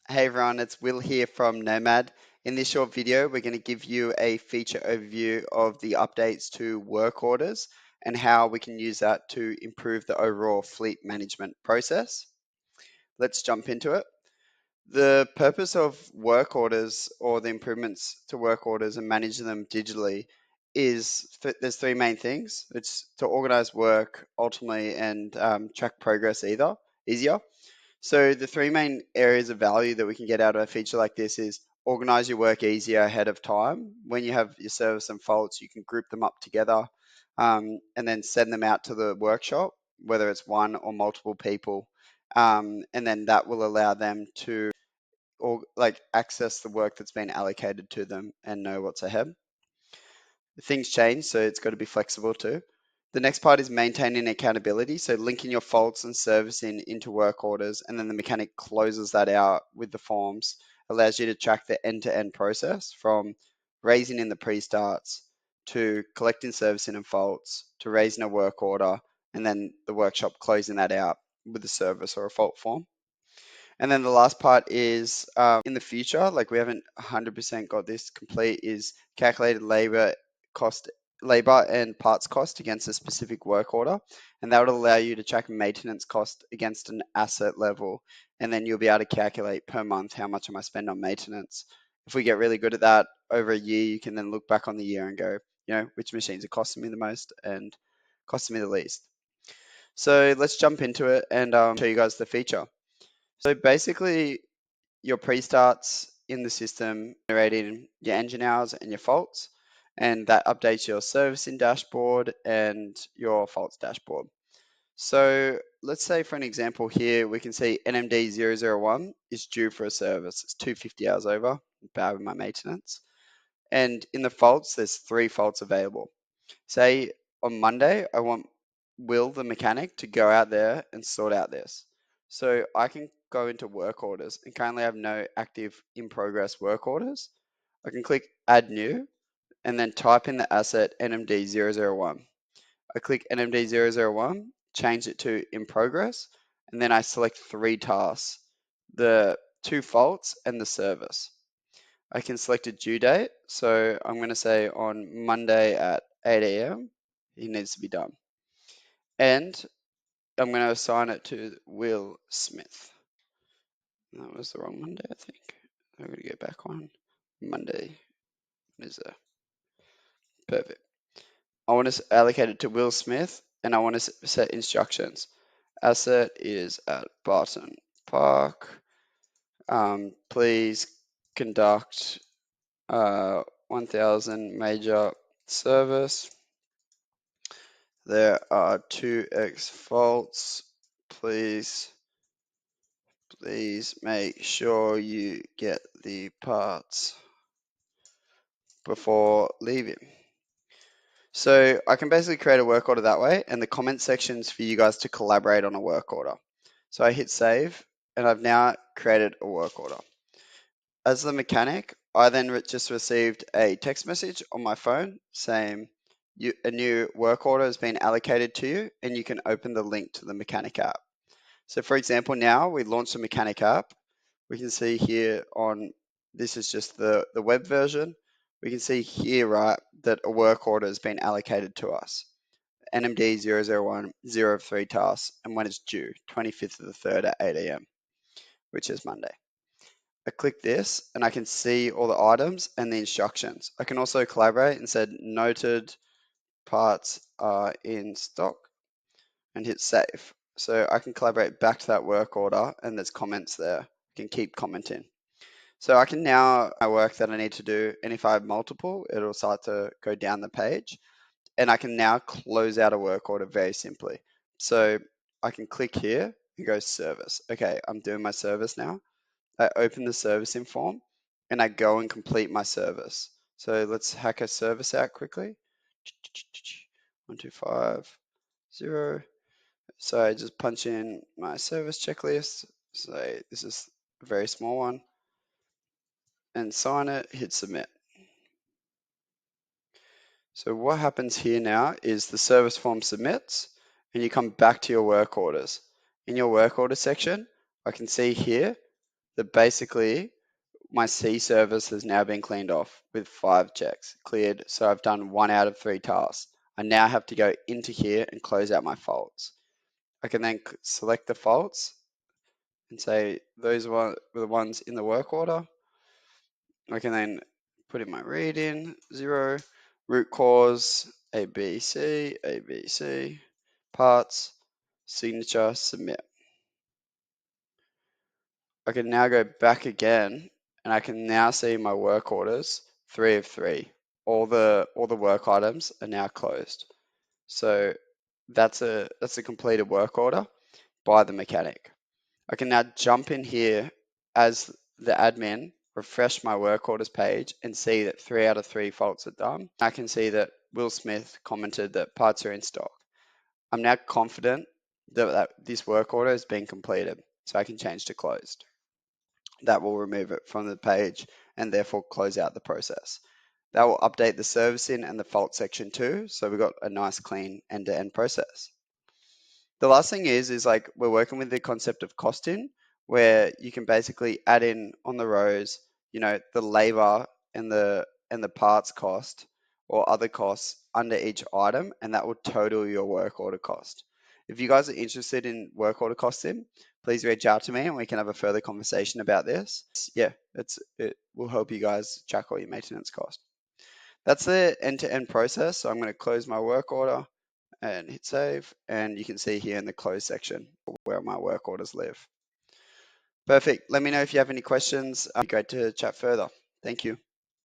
Hey everyone, it's Will here from Nomad. In this short video, we're going to give you a feature overview of the updates to work orders and how we can use that to improve the overall fleet management process. Let's jump into it. The purpose of work orders or the improvements to work orders and managing them digitally is there's three main things. It's to organize work ultimately and track progress easier. So the three main areas of value that we can get out of a feature like this is organize your work easier ahead of time. When you have your service and faults, you can group them up together and then send them out to the workshop, whether it's one or multiple people. And then that will allow them to access the work that's been allocated to them and know what's ahead. Things change, so it's got to be flexible too. The next part is maintaining accountability, so linking your faults and servicing into work orders, and then the mechanic closes that out with the forms, allows you to track the end-to-end process from raising in the pre-starts to collecting servicing and faults to raising a work order, and then the workshop closing that out with a service or a fault form. And then the last part is in the future, like we haven't 100% got this complete, is calculated labor and parts cost against a specific work order. And that would allow you to track maintenance cost against an asset level. And then you'll be able to calculate per month how much am I spend on maintenance. If we get really good at that over a year, you can then look back on the year and go, which machines are costing me the most and costing me the least. So let's jump into it and show you guys the feature. So basically, your pre-starts in the system generating your engine hours and your faults, and that updates your servicing dashboard and your faults dashboard. So let's say for an example here, we can see NMD001 is due for a service. It's 250 hours over, bad with my maintenance. And in the faults, there's 3 faults available. Say on Monday, I want Will, the mechanic, to go out there and sort out this. So I can go into work orders and currently have no active in progress work orders. I can click add new and then type in the asset NMD001. I click NMD001, change it to in progress, and then I select 3 tasks, the 2 faults and the service. I can select a due date. So I'm going to say on Monday at 8 a.m. it needs to be done. And I'm going to assign it to Will Smith. That was the wrong Monday, I think. I'm going to go back on. Monday is there. Perfect. I want to allocate it to Will Smith and I want to set instructions. Asset is at Barton Park. Please conduct 1000 major service. There are 2x faults. Please make sure you get the parts before leaving. So I can basically create a work order that way, and the comment section's for you guys to collaborate on a work order. So I hit save, and I've now created a work order. As the mechanic, I then just received a text message on my phone saying a new work order has been allocated to you, and you can open the link to the mechanic app. So for example, now we launched the mechanic app. We can see here this is just the web version. We can see here, right, that a work order has been allocated to us. NMD 001, 0 of 3 tasks, and when it's due, 25th of the 3rd at 8 a.m., which is Monday. I click this and I can see all the items and the instructions. I can also collaborate and said noted parts are in stock and hit save. So I can collaborate back to that work order and there's comments there. I can keep commenting. So I can now work that I need to do, and if I have multiple, it'll start to go down the page. And I can now close out a work order very simply. So I can click here and go service. Okay, I'm doing my service now. I open the servicing form and I go and complete my service. So let's hack a service out quickly. 1250. So I just punch in my service checklist. So this is a very small one. And sign it, hit submit. So what happens here now is the service form submits and you come back to your work orders. In your work order section, I can see here that basically my C service has now been cleaned off with 5 checks cleared. So I've done 1 out of 3 tasks. I now have to go into here and close out my faults. I can then select the faults and say those were the ones in the work order. I can then put in my read in 0, root cause, ABC, ABC, parts, signature, submit. I can now go back again and I can now see my work orders, 3 of 3. All the work items are now closed. So that's a completed work order by the mechanic. I can now jump in here as the admin, refresh my work orders page and see that 3 out of 3 faults are done. I can see that Will Smith commented that parts are in stock. I'm now confident that this work order has been completed, so I can change to closed. That will remove it from the page and therefore close out the process. That will update the servicing and the fault section too, so we've got a nice clean end-to-end process. The last thing is like we're working with the concept of costing, where you can basically add in on the rows, the labor and the parts cost or other costs under each item, and that will total your work order cost. If you guys are interested in work order costing, please reach out to me and we can have a further conversation about this. Yeah, it will help you guys track all your maintenance cost. That's the end-to-end process. So I'm going to close my work order and hit save. And you can see here in the close section where my work orders live. Perfect. Let me know if you have any questions. It'd be great to chat further. Thank you.